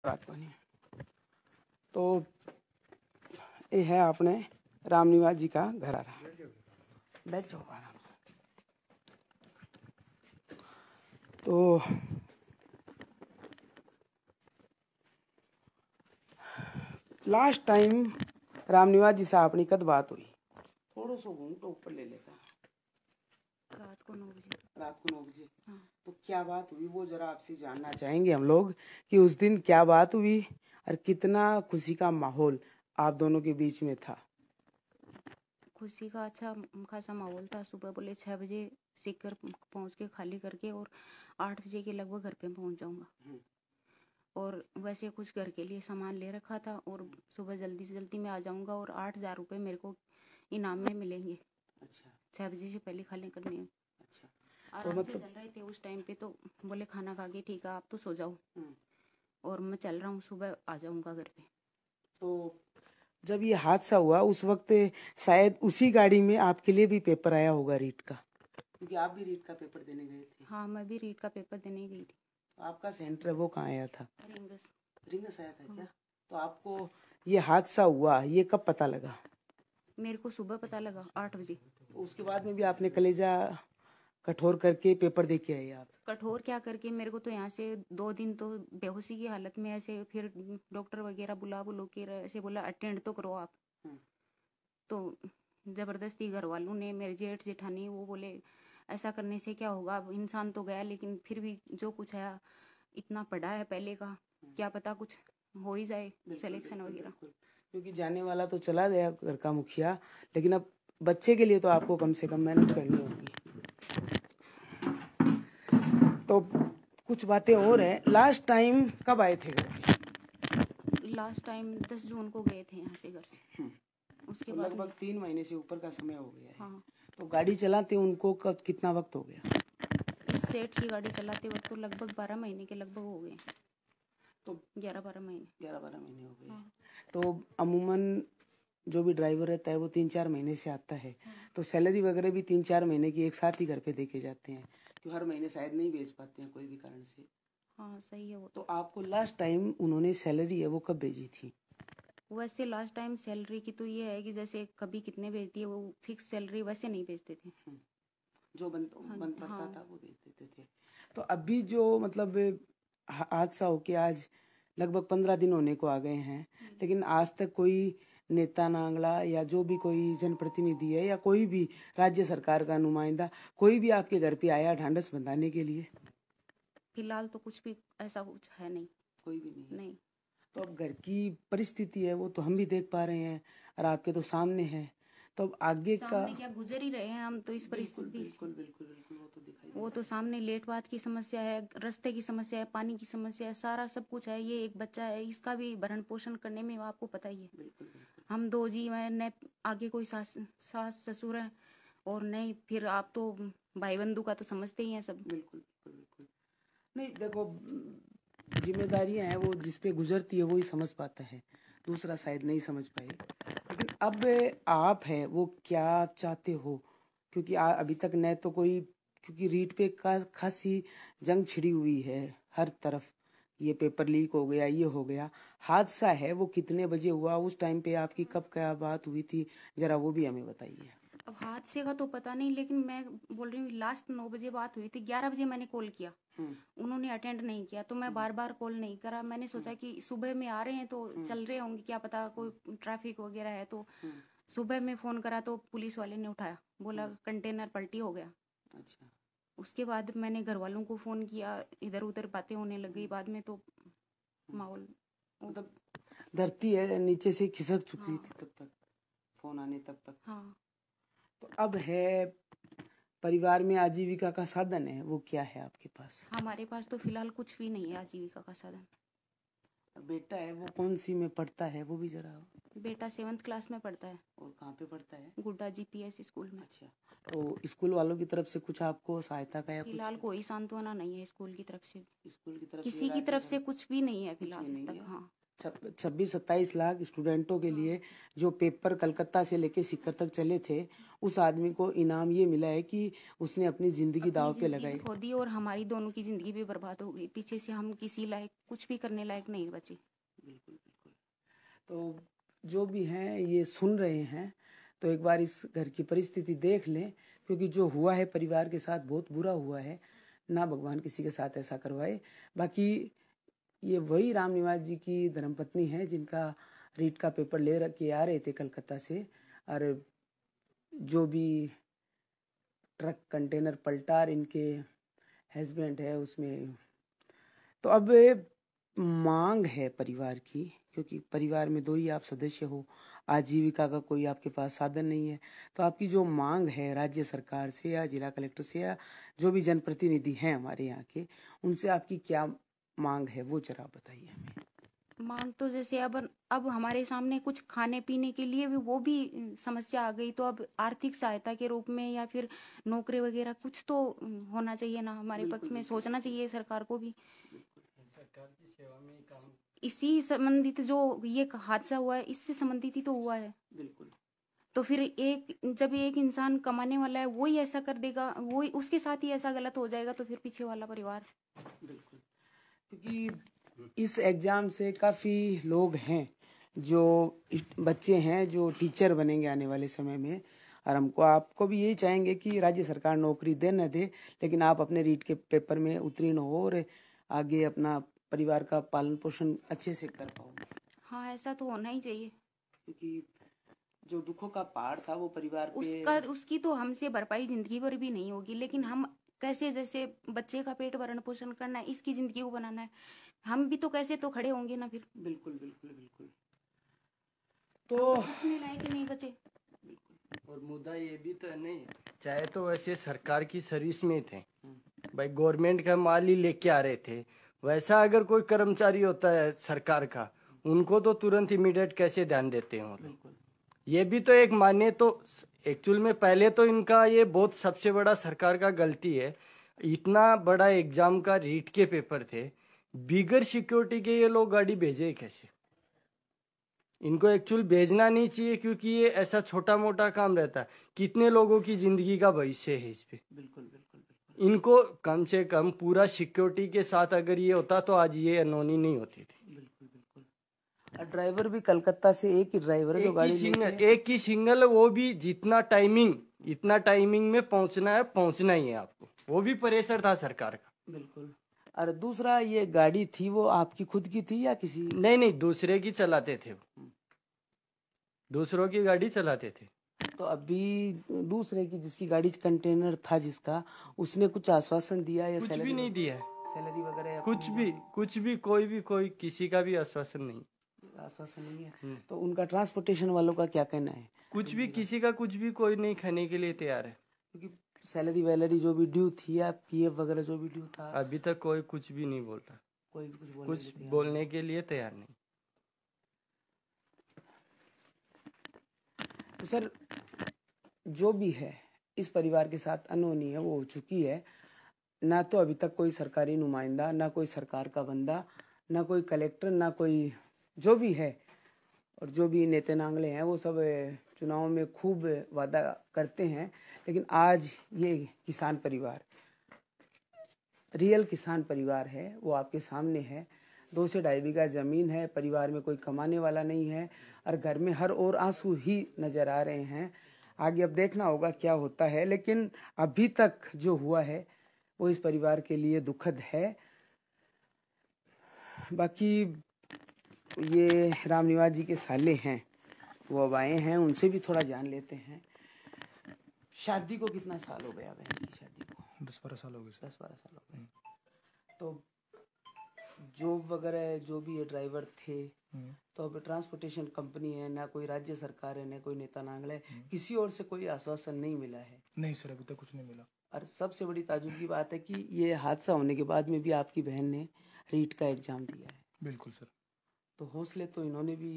रात बनी। तो ये है अपने रामनिवास जी का घर आ रहा। बैठ जाओ आराम से। तो लास्ट टाइम रामनिवास जी से अपनी कद बात हुई? थोड़ा सा घूंघट ऊपर ले लेता। रात को 9 बजे। रात को 9 बजे। हाँ। तो क्या बात हुई वो जरा आपसे जानना चाहेंगे हम लोग कि उस दिन क्या बात हुई और कितना खुशी का माहौल आप दोनों के बीच में था। खुशी का अच्छा खासा माहौल था। सुबह बोले 6 बजे सीकर पहुंच के खाली करके और 8 बजे के लगभग घर पे पहुंच जाऊंगा। और वैसे कुछ घर के लिए सामान ले रखा था और सुबह जल्दी से जल्दी मैं आ जाऊंगा और 8,000 रुपये मेरे को इनाम में मिलेंगे। अच्छा। 6 बजे से पहले खाली करने। अच्छा। आराम से चल रहे थे उस टाइम पे। तो बोले खाना खा के ठीक है आप तो सो जाओ और मैं चल रहा हूँ, सुबह आ जाऊंगा घर पे। तो जब ये हादसा हुआ उस वक्त शायद उसी गाड़ी में आपके लिए भी पेपर आया होगा रीट का, क्योंकि आप भी रीट का पेपर देने गए थे। हाँ, मैं भी रीट का पेपर देने गई थी। तो आपका सेंटर वो कहाँ आया था? रिंगस आया था। हाँ। क्या? तो आपको ये हादसा हुआ ये कब पता लगा? मेरे को सुबह पता लगा 8 बजे। तो उसके बाद में भी आपने कलेजा कठोर करके पेपर दे के आए आप? कठोर क्या करके, मेरे को तो यहाँ से 2 दिन तो बेहोशी की हालत में ऐसे, फिर डॉक्टर वगैरह बुला के ऐसे बोला अटेंड तो करो आप। तो जबरदस्ती घर वालों ने, मेरे जेठ जेठानी, वो बोले ऐसा करने से क्या होगा, अब इंसान तो गया लेकिन फिर भी जो कुछ है इतना पढ़ा है पहले का, क्या पता कुछ हो ही जाए सिलेक्शन वगैरह। क्योंकि जाने वाला तो चला गया घर का मुखिया, लेकिन अब बच्चे के लिए तो आपको कम से कम मेहनत करनी होगी। तो कुछ बातें और हैं। लास्ट टाइम कब आए थे घर? लास्ट टाइम 10 जून को गए थे यहाँ से घर से। उसके तो बाद लगभग 3 महीने से ऊपर का समय हो गया है। हाँ। तो गाड़ी चलाते उनको कितना वक्त हो गया? इस सेठ की गाड़ी चलाते वक्त तो लगभग 12 महीने के लगभग हो गए। तो 11-12 महीने। 11-12 महीने हो गए। हाँ। तो अमूमन जो भी ड्राइवर रहता है वो 3-4 महीने से आता है। तो सैलरी वगैरह भी 3-4 महीने की एक साथ ही घर पे देके जाते हैं, क्यों हर महीने शायद नहीं भेज पाते हैं कोई भी कारण से। हाँ सही है वो। तो आपको लास्ट टाइम उन्होंने सैलरी है वो कब भेजी थी? वैसे लास्ट टाइम सैलरी की तो ये है कि जैसे कभी कितने भेजती है, वो फिक्स सैलरी वैसे नहीं भेजते थे। जो बन पड़ता हाँ। था वो भेज देते थे। तो अभी जो मतलब हादसा हो के आज लगभग 15 दिन होने को आ गए हैं, लेकिन आज तक कोई नेता नांगला या जो भी कोई जनप्रतिनिधि है या कोई भी राज्य सरकार का नुमाइंदा कोई भी आपके घर पे आया ढांढस बंधाने के लिए? फिलहाल तो कुछ भी ऐसा कुछ है नहीं। कोई भी नहीं। नहीं। तो अब घर की परिस्थिति है वो तो हम भी देख पा रहे हैं और आपके तो सामने है। तो अब आगे का सामने क्या गुजर ही रहे हैं हम तो इस परिस्थिति। बिल्कुल बिल्कुल बिल्कुल वो तो दिखाई वो तो सामने लेट बात की समस्या है, रास्ते की समस्या है, पानी की समस्या है, सारा सब कुछ है। ये एक बच्चा है, इसका भी भरण पोषण करने में आपको पता ही है। बिल्कुल बिल्कुल। हम 2 जी हैं, न आगे कोई सास ससुर है और नहीं फिर आप तो भाई बंधु का तो समझते ही हैं सब। बिल्कुल बिल्कुल बिल्कुल। नहीं देखो, जिम्मेदारियां हैं वो जिस पे गुजरती है वो ही समझ पाता है, दूसरा शायद नहीं समझ पाए। लेकिन अब आप है वो क्या चाहते हो? क्योंकि अभी तक न तो कोई, क्योंकि रीट पे खासी जंग छिड़ी हुई है हर तरफ। ये पेपर लीक हो गया, ये हो गया, हादसा है वो कितने बजे हुआ, उस टाइम पे आपकी कब क्या बात हुई थी, जरा वो भी हमें बताइए। अब हादसे का तो पता नहीं, लेकिन मैं बोल रही हूँ लास्ट 9 बजे बात हुई थी। 11 बजे मैंने कॉल किया, उन्होंने अटेंड नहीं किया, तो मैं बार बार कॉल नहीं करा। मैंने सोचा कि सुबह में आ रहे हैं तो चल रहे होंगे, क्या पता कोई ट्रैफिक वगैरह है। तो सुबह में फोन करा तो पुलिस वाले ने उठाया, बोला कंटेनर पलटी हो गया। अच्छा। उसके बाद मैंने घर वालों को फोन किया, इधर उधर बातें होने लग गई। बाद में तो माहौल मतलब धरती है नीचे से खिसक चुकी थी तब तक, फोन आने तब तक। हाँ। तो अब है परिवार में आजीविका का साधन है वो क्या है आपके पास? हमारे पास तो फिलहाल कुछ भी नहीं है आजीविका का साधन। बेटा है वो कौन सी में पढ़ता है वो भी जरा? बेटा 7th क्लास में पढ़ता है। और कहाँ पे पढ़ता है? गुड्डा जीपीएस स्कूल में। अच्छा। तो स्कूल वालों की तरफ से कुछ आपको सहायता का या फिलहाल कुछ? कोई सांत्वना नहीं है स्कूल की तरफ से। स्कूल की तरफ किसी की तरफ से कुछ भी नहीं है फिलहाल तक। हाँ, 26-27 लाख स्टूडेंटों के लिए जो पेपर कलकत्ता से लेके सीकर तक चले थे, उस आदमी को इनाम ये मिला है कि उसने अपनी जिंदगी दांव पे लगाई, खो दी, और हमारी दोनों की जिंदगी भी बर्बाद हो गई। पीछे से हम किसी लायक, कुछ भी करने लायक नहीं बचे। बिल्कुल बिल्कुल। तो जो भी हैं ये सुन रहे हैं तो एक बार इस घर की परिस्थिति देख लें, क्योंकि जो हुआ है परिवार के साथ बहुत बुरा हुआ है। ना भगवान किसी के साथ ऐसा करवाए। बाकी ये वही राम निवास जी की धर्मपत्नी है जिनका रीट का पेपर ले के आ रहे थे कलकत्ता से, और जो भी ट्रक कंटेनर पलटा इनके हस्बैंड है उसमें। तो अब मांग है परिवार की, क्योंकि परिवार में 2 ही आप सदस्य हो, आजीविका का कोई आपके पास साधन नहीं है। तो आपकी जो मांग है राज्य सरकार से या जिला कलेक्टर से या जो भी जनप्रतिनिधि हैं हमारे यहाँ के, उनसे आपकी क्या मांग है वो जरा बताइए हमें। मांग तो जैसे अब हमारे सामने कुछ खाने पीने के लिए भी वो भी समस्या आ गई, तो अब आर्थिक सहायता के रूप में या फिर नौकरी वगैरह कुछ तो होना चाहिए ना हमारे पक्ष में, सोचना चाहिए सरकार को भी। सरकार की सेवा में ही काम, इसी संबंधित जो ये हादसा हुआ है इससे संबंधित ही तो हुआ है। बिल्कुल। तो फिर जब एक इंसान कमाने वाला है वो ही ऐसा कर देगा, वो ही उसके साथ ही ऐसा गलत हो जाएगा, तो फिर पीछे वाला परिवार। बिल्कुल, क्योंकि इस एग्जाम से काफ़ी लोग हैं जो बच्चे हैं जो टीचर बनेंगे आने वाले समय में, और आपको भी यही चाहेंगे कि राज्य सरकार नौकरी दे न दे, लेकिन आप अपने रीट के पेपर में उत्तीर्ण हो और आगे अपना परिवार का पालन पोषण अच्छे से कर पाओ। हाँ, ऐसा तो होना ही चाहिए, क्योंकि जो दुखों का पहाड़ था वो परिवार पे उसकी तो हमसे भरपाई जिंदगी भर भी नहीं होगी, लेकिन हम कैसे, जैसे बच्चे का पेट भरण पोषण करना है, इसकी जिंदगी को बनाना है, हम भी तो कैसे तो खड़े होंगे ना फिर। बिल्कुल बिल्कुल बिल्कुल। तो अपने लायक ही नहीं बचे। और मुद्दा ये भी तो नहीं, चाहे तो वैसे सरकार की सर्विस में थे भाई, गवर्नमेंट का माल ही लेके आ रहे थे, वैसा अगर कोई कर्मचारी होता है सरकार का, उनको तो तुरंत इमीडिएट कैसे ध्यान देते हैं वो। ये भी तो एक मान्य, तो एक्चुअल में पहले तो इनका ये बहुत सबसे बड़ा सरकार का गलती है। इतना बड़ा एग्जाम का रीट के पेपर थे, बिगर सिक्योरिटी के ये लोग गाड़ी भेजे कैसे? इनको एक्चुअल भेजना नहीं चाहिए, क्योंकि ये ऐसा छोटा मोटा काम रहता है, कितने लोगों की जिंदगी का भविष्य है इस पे। बिल्कुल बिल्कुल बिल्कुल। इनको कम से कम पूरा सिक्योरिटी के साथ अगर ये होता तो आज ये अनहोनी नहीं होती थी। बिल्कुल बिल्कुल। और ड्राइवर भी कलकत्ता से एक ही ड्राइवर है जो गाड़ी एक ही सिंगल, वो भी जितना टाइमिंग में पहुंचना है, पहुंचना ही है आपको, वो भी प्रेशर था सरकार का। बिल्कुल। और दूसरा, ये गाड़ी थी वो आपकी खुद की थी या किसी? नहीं, दूसरे की चलाते थे, दूसरों की गाड़ी चलाते थे। तो अभी दूसरे की जिसकी गाड़ी कंटेनर था जिसका, उसने कुछ आश्वासन दिया या कुछ भी नहीं दिया है, सैलरी वगैरह कुछ भी कोई किसी का भी आश्वासन नहीं है। तो उनका ट्रांसपोर्टेशन वालों का क्या कहना है? कुछ भी, किसी का कुछ भी, कोई नहीं खाने के लिए तैयार है, क्योंकि सैलरी वैलरी जो भी ड्यू थी या पीएफ वगैरह जो भी ड्यू था, अभी तक कोई कुछ भी नहीं बोल रहा, कोई भी कुछ बोलने के लिए तैयार नहीं। तो सर, जो भी है इस परिवार के साथ अनहोनी है वो हो चुकी है। ना तो अभी तक कोई सरकारी नुमाइंदा, ना कोई सरकार का बंदा, ना कोई कलेक्टर, ना कोई जो भी है, और जो भी नेते नांगले हैं वो सब चुनाव में खूब वादा करते हैं, लेकिन आज ये किसान परिवार, रियल किसान परिवार है, वो आपके सामने है। 2 से 2.5 बीघा जमीन है, परिवार में कोई कमाने वाला नहीं है, और घर में हर ओर आंसू ही नजर आ रहे हैं। आगे अब देखना होगा क्या होता है, लेकिन अभी तक जो हुआ है वो इस परिवार के लिए दुखद है। बाकी ये राम निवास जी के साले हैं, वो अब आए हैं, उनसे भी थोड़ा जान लेते हैं। शादी को कितना साल हो गया बहन की शादी को? 10-12 साल हो गए। 10-12 साल हो गए। तो जॉब वगैरह जो भी ये ड्राइवर थे, तो अब ट्रांसपोर्टेशन कंपनी है, ना कोई राज्य सरकार है, ना कोई नेता नांगले, किसी और से कोई आश्वासन नहीं मिला है? नहीं सर, अभी तक कुछ नहीं मिला। और सबसे बड़ी ताजुब की बात है कि ये हादसा होने के बाद में भी आपकी बहन ने रीट का एग्जाम दिया है। बिल्कुल सर। तो हौसले तो इन्होंने भी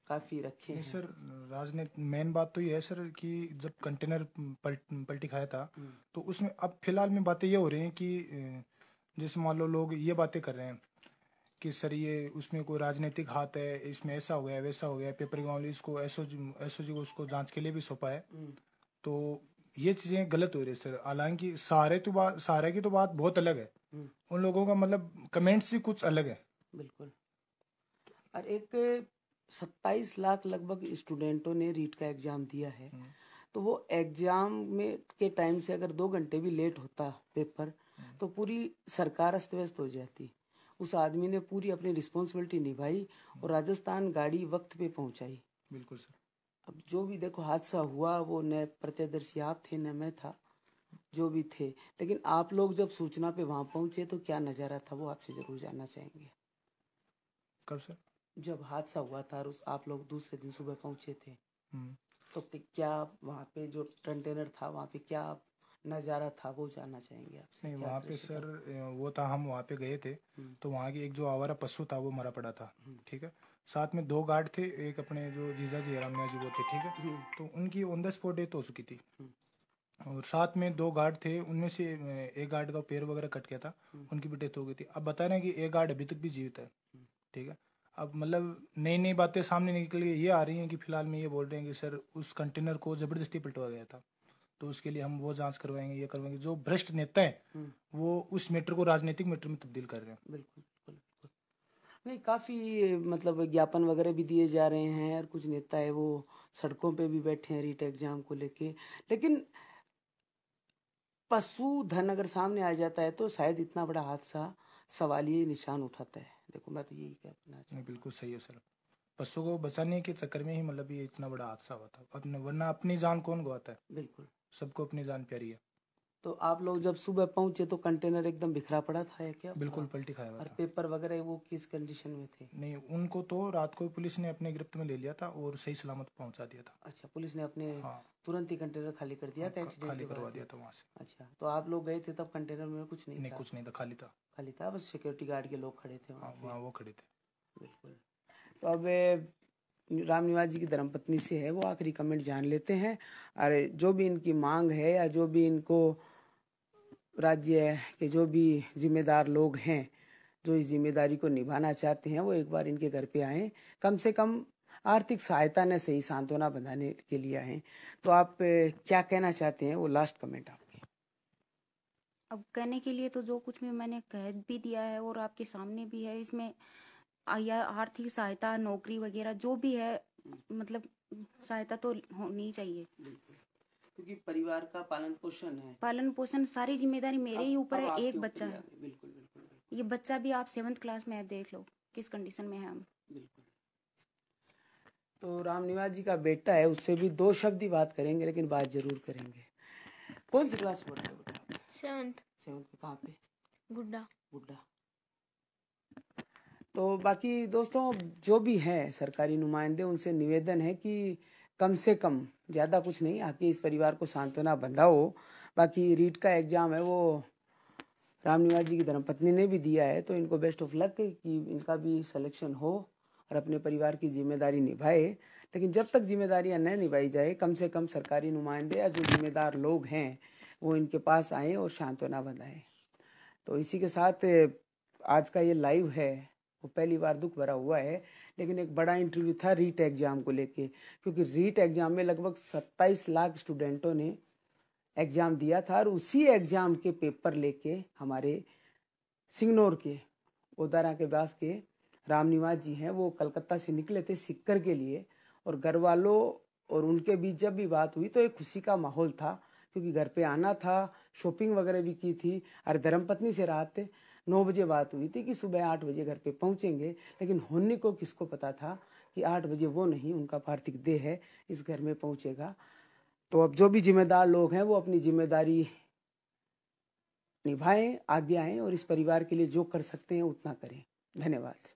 काफी रखे हैं सर। राजनीति मेन बात तो ये है सर कि जब कंटेनर पलटी खाया था, तो उसमें अब फिलहाल में बातें ये हो रही हैं कि जैसे मान लो लोग ये बातें कर रहे हैं कि सर ये उसमें कोई राजनीतिक हाथ है, इसमें ऐसा हो गया वैसा हो गया, पेपर की मामले इसको एसओजी को उसको जांच के लिए भी सौंपा है। तो ये चीजें गलत हो रही है सर। हालांकि सारे की तो बात बहुत अलग है, उन लोगों का मतलब कमेंट्स ही कुछ अलग है। बिल्कुल। और एक 27 लाख लगभग स्टूडेंटों ने रीट का एग्जाम दिया है, तो वो एग्जाम में के टाइम से अगर 2 घंटे भी लेट होता पेपर तो पूरी सरकार अस्त व्यस्त हो जाती। उस आदमी ने पूरी अपनी रिस्पॉन्सिबिलिटी निभाई और राजस्थान गाड़ी वक्त पे पहुंचाई। बिल्कुल सर। अब जो भी देखो हादसा हुआ वो न प्रत्यदर्शी आप थे न मैं था, जो भी थे, लेकिन आप लोग जब सूचना पे वहां पहुंचे तो क्या नजारा था वो आपसे जरूर जानना चाहेंगे। कब सर? जब हादसा हुआ था और आप लोग दूसरे दिन सुबह पहुंचे थे तो क्या वहाँ पे जो कंटेनर था वहाँ पे क्या नज़ारा था वो जानना चाहेंगे आपसे। नहीं वहाँ पे सर वो था, हम वहाँ पे गए थे तो वहाँ की एक जो आवारा पशु था वो मरा पड़ा था, ठीक है। साथ में 2 गार्ड थे, एक अपने जो जीजा जी रामनिया जी वो थे, ठीक है। तो उनकी ऑन द स्पॉट डेथ हो चुकी थी और साथ में 2 गार्ड थे, उनमें से एक गार्ड का पैर वगैरह कट गया था, उनकी भी डेथ हो गई थी। अब बता रहे हैं कि एक गार्ड अभी तक भी जीवित है, ठीक है। अब मतलब नई नई बातें सामने निकल के ये आ रही हैं कि फिलहाल में ये बोल रहे हैं कि सर उस कंटेनर को जबरदस्ती पलटवाया गया था, तो उसके लिए हम वो जांच करवाएंगे, ये करवाएंगे। जो भ्रष्ट नेता है वो उस मैटर को राजनीतिक मैटर में तब्दील कर रहे हैं। बिल्कुल बिल्कुल बिल्कुल। नहीं, काफ़ी मतलब ज्ञापन वगैरह भी दिए जा रहे हैं और कुछ नेता है वो सड़कों पे भी बैठे हैं रीट एग्जाम को लेके, लेकिन पशुधन अगर सामने आ जाता है तो शायद इतना बड़ा हादसा सवालिया निशान उठाता है। देखो मैं तो यही कहना चाहूँ। नहीं बिल्कुल सही है सर। पशु को बचाने के चक्कर में ही मतलब ये इतना बड़ा हादसा हुआ था, वरना अपनी जान कौन गवाता है? बिल्कुल, सबको अपनी जान प्यारी है। तो आप लोग जब सुबह पहुंचे तो कंटेनर एकदम बिखरा पड़ा था या क्या? बिल्कुल पलटी खाया हुआ और था। पेपर वगैरह वो किस कंडीशन में थे? नहीं उनको तो रात को पुलिस ने अपने गिरफ्त में ले लिया था और सही सलामत पहुंचा दिया था। अच्छा, पुलिस ने अपने हाँ, तुरंत ही कंटेनर खाली कर दिया था एक्सीडेंट खाली के करवा बाद? दिया था वहाँ से। अच्छा, तो आप लोग गए थे तब कंटेनर में कुछ नहीं नहीं था? कुछ नहीं था, खाली था। खाली था, बस सिक्योरिटी गार्ड के लोग खड़े थे हाँ वहाँ पे। वहाँ वो खड़े थे। बिल्कुल। तो अब राम निवास जी की धर्मपत्नी से है वो आखिरी कमेंट जान लेते हैं। अरे जो भी इनकी मांग है या जो भी इनको राज्य के जो भी जिम्मेदार लोग हैं जो इस जिम्मेदारी को निभाना चाहते हैं वो एक बार इनके घर पे आएँ, कम से कम आर्थिक सहायता न सही सांत्वना बनाने के लिए आएँ। तो आप क्या कहना चाहते हैं, वो लास्ट कमेंट आपके। अब कहने के लिए तो जो कुछ भी मैंने कह भी दिया है और आपके सामने भी है, इसमें या आर्थिक सहायता, नौकरी वगैरह जो भी है, मतलब सहायता तो होनी चाहिए। क्योंकि परिवार का पालन पोषण है, पालन पोषण सारी जिम्मेदारी मेरे ही ऊपर है। एक बच्चा है, बिल्कुल बिल्कुल। ये बच्चा भी आप 7th क्लास में, आप देख लो किस कंडीशन में है हम। बिल्कुल। तो राम निवास जी का बेटा है, उससे भी 2 शब्द ही बात करेंगे, लेकिन बात जरूर करेंगे। कौन सी क्लास में पढ़ते हो बेटा? 7th। 7th में कहाँ पे? गुड्डा। तो बाकी दोस्तों जो भी हैं सरकारी नुमाइंदे, उनसे निवेदन है कि कम से कम, ज़्यादा कुछ नहीं, आके इस परिवार को सांत्वना बंधाओ। बाकी रीट का एग्ज़ाम है वो राम निवास जी की धर्मपत्नी ने भी दिया है, तो इनको बेस्ट ऑफ लक कि इनका भी सिलेक्शन हो और अपने परिवार की जिम्मेदारी निभाए। लेकिन जब तक जिम्मेदारियां न निभाई जाए, कम से कम सरकारी नुमाइंदे या जो जिम्मेदार लोग हैं वो इनके पास आएँ और सांत्वना बंधाएं। तो इसी के साथ आज का ये लाइव है वो पहली बार दुख भरा हुआ है, लेकिन एक बड़ा इंटरव्यू था रीट एग्ज़ाम को लेके, क्योंकि रीट एग्ज़ाम में लगभग 27 लाख स्टूडेंटों ने एग्ज़ाम दिया था और उसी एग्ज़ाम के पेपर लेके हमारे सिंगनौर के ओदारा के पास के राम निवास जी हैं, वो कलकत्ता से निकले थे सिक्कर के लिए, और घर वालों और उनके बीच जब भी बात हुई तो एक खुशी का माहौल था, क्योंकि घर पे आना था, शॉपिंग वगैरह भी की थी। और धर्मपत्नी से रात 9 बजे बात हुई थी कि सुबह 8 बजे घर पे पहुंचेंगे, लेकिन होने को किसको पता था कि 8 बजे वो नहीं, उनका पार्थिव देह है इस घर में पहुंचेगा। तो अब जो भी जिम्मेदार लोग हैं वो अपनी जिम्मेदारी निभाएं, आगे आएं और इस परिवार के लिए जो कर सकते हैं उतना करें। धन्यवाद।